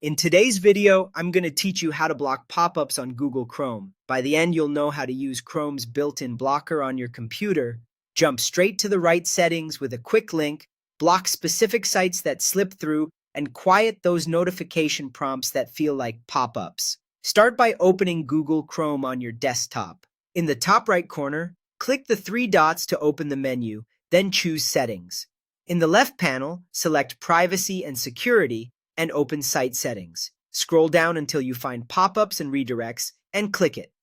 In today's video, I'm going to teach you how to block pop-ups on Google Chrome. By the end, you'll know how to use Chrome's built-in blocker on your computer, jump straight to the right settings with a quick link, block specific sites that slip through, and quiet those notification prompts that feel like pop-ups. Start by opening Google Chrome on your desktop. In the top right corner, click the three dots to open the menu, then choose Settings. In the left panel, select Privacy and Security, and open Site Settings. Scroll down until you find pop-ups and redirects, and click it.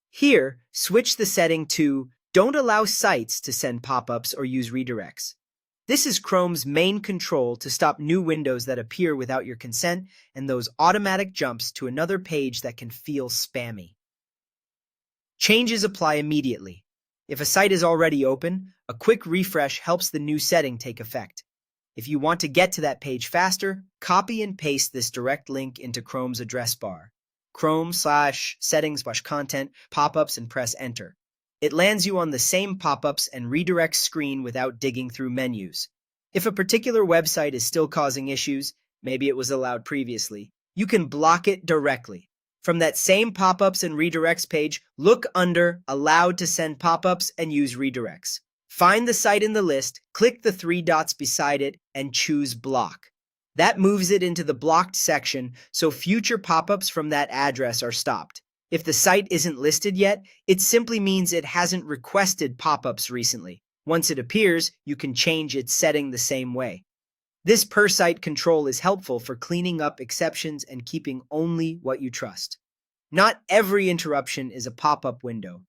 Here, switch the setting to Don't allow sites to send pop-ups or use redirects. This is Chrome's main control to stop new windows that appear without your consent and those automatic jumps to another page that can feel spammy. Changes apply immediately. If a site is already open, a quick refresh helps the new setting take effect. If you want to get to that page faster, copy and paste this direct link into Chrome's address bar. Chrome/settings/content, pop-ups, and press enter. It lands you on the same pop-ups and redirects screen without digging through menus. If a particular website is still causing issues, maybe it was allowed previously, you can block it directly. From that same pop-ups and redirects page, look under Allowed to send pop-ups and use redirects. Find the site in the list, click the three dots beside it, and choose Block. That moves it into the blocked section, so future pop-ups from that address are stopped. If the site isn't listed yet, it simply means it hasn't requested pop-ups recently. Once it appears, you can change its setting the same way. This per-site control is helpful for cleaning up exceptions and keeping only what you trust. Not every interruption is a pop-up window.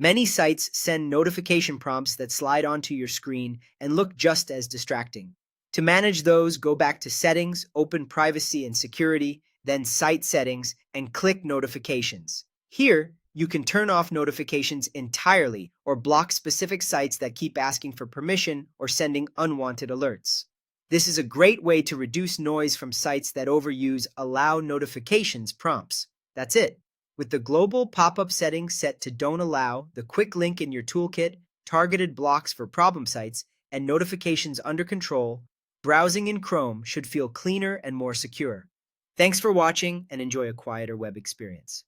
Many sites send notification prompts that slide onto your screen and look just as distracting. To manage those, go back to Settings, open Privacy and Security, then Site Settings, and click Notifications. Here, you can turn off notifications entirely or block specific sites that keep asking for permission or sending unwanted alerts. This is a great way to reduce noise from sites that overuse Allow Notifications prompts. That's it. With the global pop-up settings set to Don't Allow, the quick link in your toolkit, targeted blocks for problem sites, and notifications under control, browsing in Chrome should feel cleaner and more secure. Thanks for watching and enjoy a quieter web experience.